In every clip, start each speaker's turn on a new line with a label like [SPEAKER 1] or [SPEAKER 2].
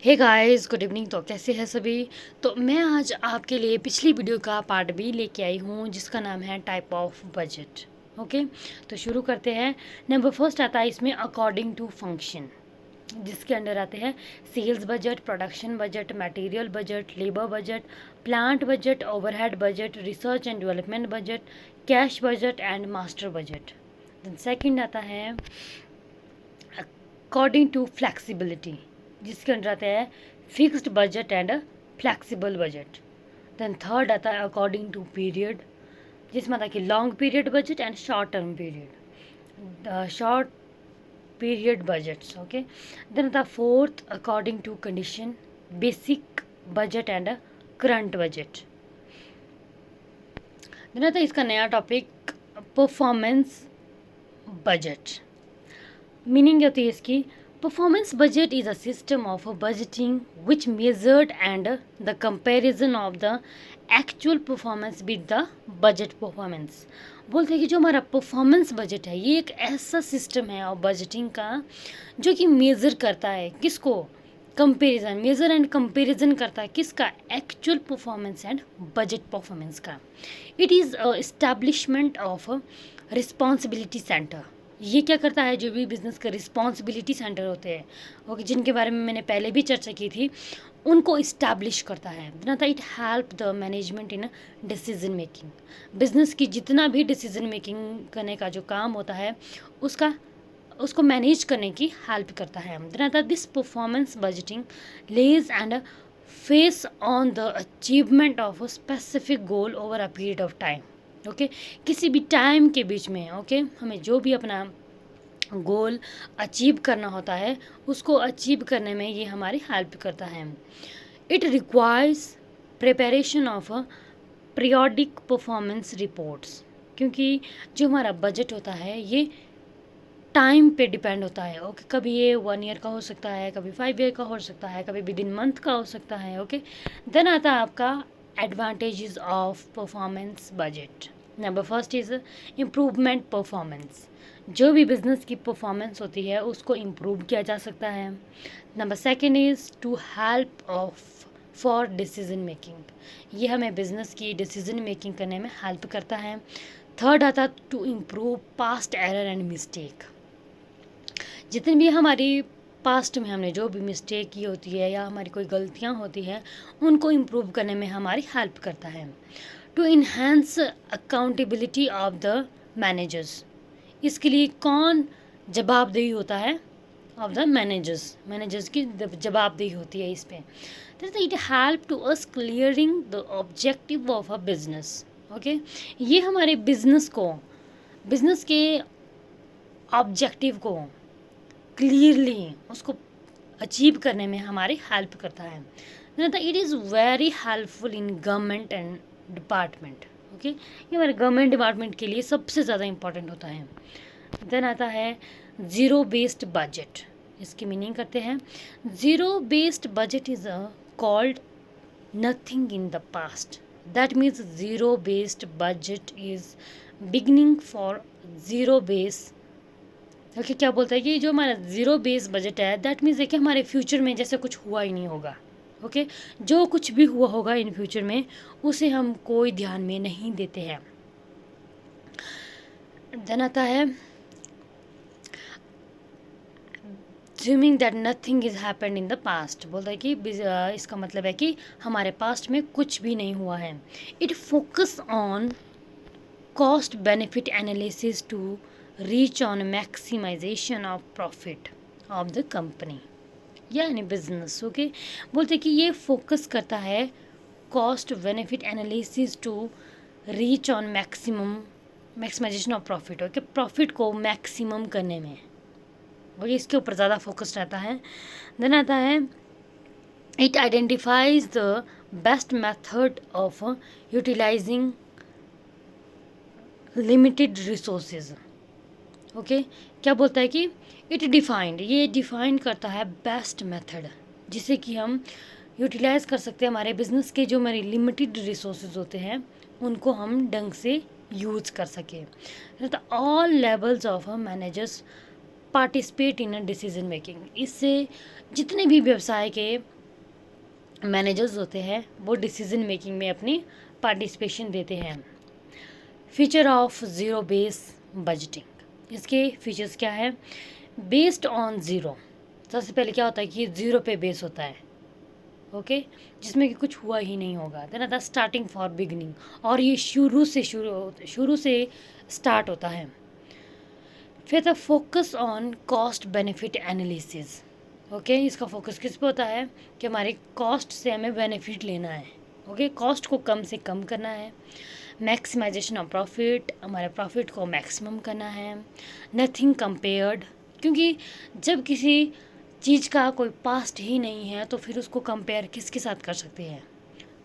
[SPEAKER 1] Hey guys, good evening. तो कैसे हैं सभी। तो मैं आज आपके लिए पिछली वीडियो का पार्ट बी लेके आई हूँ जिसका नाम है टाइप ऑफ बजट। ओके, तो शुरू करते हैं। नंबर फर्स्ट आता है इसमें अकॉर्डिंग टू फंक्शन, जिसके अंडर आते हैं sales budget, production budget, material budget, labour budget, plant budget, overhead budget, research and development budget, cash budget and master budget. Then second आता है अकॉर्डिंग टू फ्लेक्सिबिलिटी, जिसके अंदर आता है fixed budget and flexible budget. Then third आता है according to period, जिसमें आता है कि long period budget and short term period, short period budgets. Okay, then आता है fourth according to condition, basic budget and current budget. Then आता है इसका नया टॉपिक परफॉर्मेंस बजट। मीनिंग होती है इसकी, performance budget is a system of budgeting which measured and the comparison of the actual performance with the budget performance. बोलते हैं कि जो हमारा परफॉर्मेंस बजट है ये एक ऐसा सिस्टम है और बजटिंग का जो कि मेज़र करता है किसको, कंपैरिजन, मेज़र एंड कंपैरिजन करता है किसका, actual performance and budget performance का। It is establishment of responsibility centre. ये क्या करता है, जो भी बिज़नेस का रिस्पॉन्सिबिलिटी सेंटर होते हैं, ओके, जिनके बारे में मैंने पहले भी चर्चा की थी, उनको इस्टेब्लिश करता है। ना it help the management in decision making. Business की जितना भी डिसीजन मेकिंग करने का जो काम होता है उसको मैनेज करने की हेल्प करता है। This performance budgeting lays emphasis on the achievement of a specific goal over a period of time. Okay, किसी भी टाइम के बीच में, ओके, हमें जो भी अपना गोल अचीव करना होता है उसको अचीव करने में ये हमारी हेल्प करता है। It requires preparation of a periodic performance reports, क्योंकि जो हमारा बजट होता है ये टाइम पे डिपेंड होता है। ओके, कभी ये 1 ईयर का हो सकता है, कभी 5 ईयर का हो सकता है, कभी विदिन मंथ का हो सकता है। ओके, देन आता है आपका advantages of performance budget. Number first is improvement performance. जो भी बिज़नेस की परफॉर्मेंस होती है उसको इम्प्रूव किया जा सकता है। Number second is to help of for decision making. ये हमें बिज़नेस की डिसीजन मेकिंग करने में हेल्प करता है। थर्ड आता to improve past error and mistake. जितनी भी हमारी पास्ट में हमने जो भी मिस्टेक की होती है या हमारी कोई गलतियाँ होती हैं उनको इम्प्रूव करने में हमारी हेल्प करता है। To enhance accountability of the managers. इसके लिए कौन जवाबदेही होता है, ऑफ द मैनेजर्स की जवाबदेही होती है इस पर। It help to us clearing the objective of a business. Okay, ये हमारे बिजनेस के ऑब्जेक्टिव को क्लियरली उसको अचीव करने में हमारी हेल्प करता है। It is very helpful in government and department. Okay, ये हमारे गवर्नमेंट डिपार्टमेंट के लिए सबसे ज़्यादा इम्पॉर्टेंट होता है। देन आता है ज़ीरो बेस्ड बजट। इसकी मीनिंग करते हैं, zero based budget is called nothing in the past. That means zero based budget is beginning for zero base. Okay, क्या बोलता है कि जो हमारा ज़ीरो बेस बजट है दैट मीन्स है कि हमारे फ्यूचर में जैसे कुछ हुआ ही नहीं होगा। ओके, जो कुछ भी हुआ होगा इन फ्यूचर में उसे हम कोई ध्यान में नहीं देते हैं। देन आता है assuming that nothing is happened in the past। बोलता है कि इसका मतलब है कि हमारे पास्ट में कुछ भी नहीं हुआ है। It focus on cost benefit analysis to reach on maximization of profit of the company यानी बिजनेस। ओके, बोलते हैं कि ये फोकस करता है cost benefit analysis to reach on maximization of profit. Okay, profit को मैक्सिमम करने में और इसके ऊपर ज़्यादा फोकस रहता है। देन आता है it identifies the best method of utilizing limited resources. Okay, क्या बोलता है कि ये डिफाइन करता है बेस्ट मेथड जिसे कि हम यूटिलाइज कर सकते हैं हमारे बिजनेस के जो हमारे लिमिटेड रिसोर्सेज होते हैं उनको हम ढंग से यूज़ कर सकें। All levels of managers participate in decision making. इससे जितने भी व्यवसाय के मैनेजर्स होते हैं वो डिसीजन मेकिंग में अपनी पार्टिसिपेशन देते हैं। Feature of zero base budgeting, इसके फीचर्स क्या है? बेस्ड ऑन ज़ीरो, सबसे पहले क्या होता है कि ज़ीरो पे बेस होता है, ओके, जिसमें कि कुछ हुआ ही नहीं होगा। देन आता स्टार्टिंग फॉर बिगनिंग, और ये शुरू से स्टार्ट होता है। फिर था focus on cost benefit analysis, okay, इसका फोकस किस पे होता है कि हमारे कॉस्ट से हमें बेनिफिट लेना है, ओके, कॉस्ट को कम से कम करना है। मैक्सिमाइजेशन ऑफ प्रॉफिट, हमारे प्रॉफिट को मैक्सिमम करना है। नथिंग कंपेयर्ड, क्योंकि जब किसी चीज़ का कोई पास्ट ही नहीं है तो फिर उसको कंपेयर किसके साथ कर सकते हैं,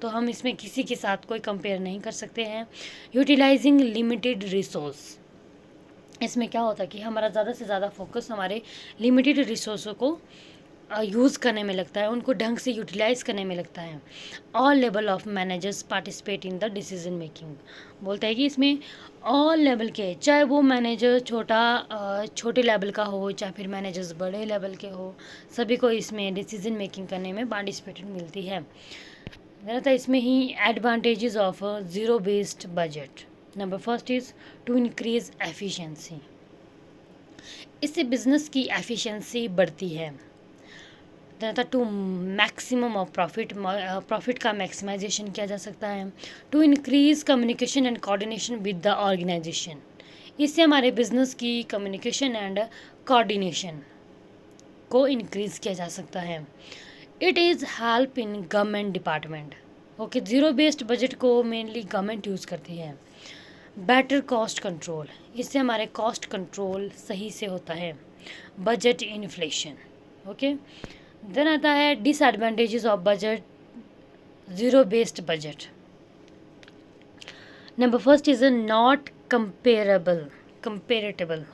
[SPEAKER 1] तो हम इसमें किसी के साथ कोई कंपेयर नहीं कर सकते हैं। यूटिलाइजिंग लिमिटेड रिसोर्स, इसमें क्या होता है कि हमारा ज़्यादा से ज़्यादा फोकस हमारे लिमिटेड रिसोर्सों को यूज़ करने में लगता है, उनको ढंग से यूटिलाइज़ करने में लगता है। All level of managers participate in the decision making, बोलता है कि इसमें ऑल लेवल के, चाहे वो मैनेजर छोटे लेवल का हो, चाहे फिर मैनेजर्स बड़े लेवल के हो, सभी को इसमें डिसीजन मेकिंग करने में पार्टिसिपेट मिलती है। तो इसमें ही advantages of zero based budget. Number first is to increase efficiency, इससे बिजनेस की एफिशिएंसी बढ़ती है। टू मैक्सिमम ऑफ प्रॉफिट का मैक्सिमाइजेशन किया जा सकता है। To increase communication and coordination with the organisation, इससे हमारे बिजनेस की कम्युनिकेशन एंड कोऑर्डिनेशन को इंक्रीज किया जा सकता है। It is help in government department, okay, zero based budget को मेनली गवर्नमेंट यूज़ करती है। बेटर कॉस्ट कंट्रोल, इससे हमारे कॉस्ट कंट्रोल सही से होता है। Budget inflation, okay. देन आता है disadvantages of budget, zero based budget. Number first is not comparable,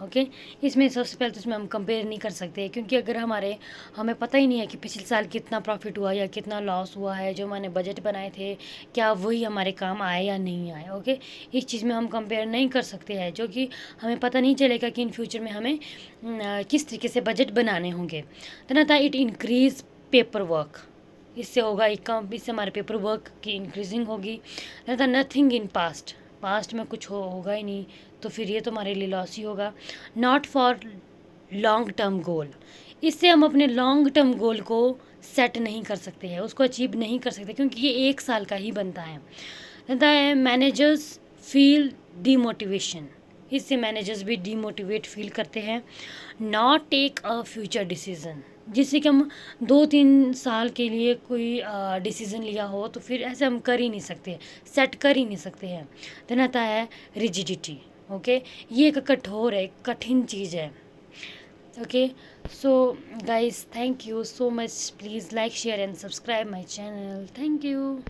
[SPEAKER 1] okay, इसमें सबसे पहले तो इसमें हम कंपेयर नहीं कर सकते, क्योंकि अगर हमें पता ही नहीं है कि पिछले साल कितना प्रॉफिट हुआ या कितना लॉस हुआ है, जो मैंने बजट बनाए थे क्या वही हमारे काम आए या नहीं आए, ओके, इस चीज़ में हम कंपेयर नहीं कर सकते हैं, जो कि हमें पता नहीं चलेगा कि इन फ्यूचर में हमें किस तरीके से बजट बनाने होंगे। तो था इट इंक्रीज पेपर वर्क, इससे होगा एक काम, इससे हमारे पेपर वर्क की इंक्रीजिंग होगी। था नथिंग इन पास्ट में कुछ होगा ही नहीं, तो फिर ये तो हमारे लिए लॉस ही होगा। Not for long term goal, इससे हम अपने लॉन्ग टर्म गोल को सेट नहीं कर सकते हैं, उसको अचीव नहीं कर सकते, क्योंकि ये एक साल का ही बनता है। मैनेजर्स फील डीमोटिवेशन, इससे मैनेजर्स भी डीमोटिवेट फील करते हैं। Not take a future decision, जिससे कि हम 2-3 साल के लिए कोई डिसीज़न लिया हो तो फिर ऐसे हम कर ही नहीं सकते, सेट कर ही नहीं सकते हैं। देन आता है रिजिडिटी, ओके, ये एक कठोर है, कठिन चीज़ है, okay. So guys, thank you so much, please like share and subscribe my channel, thank you.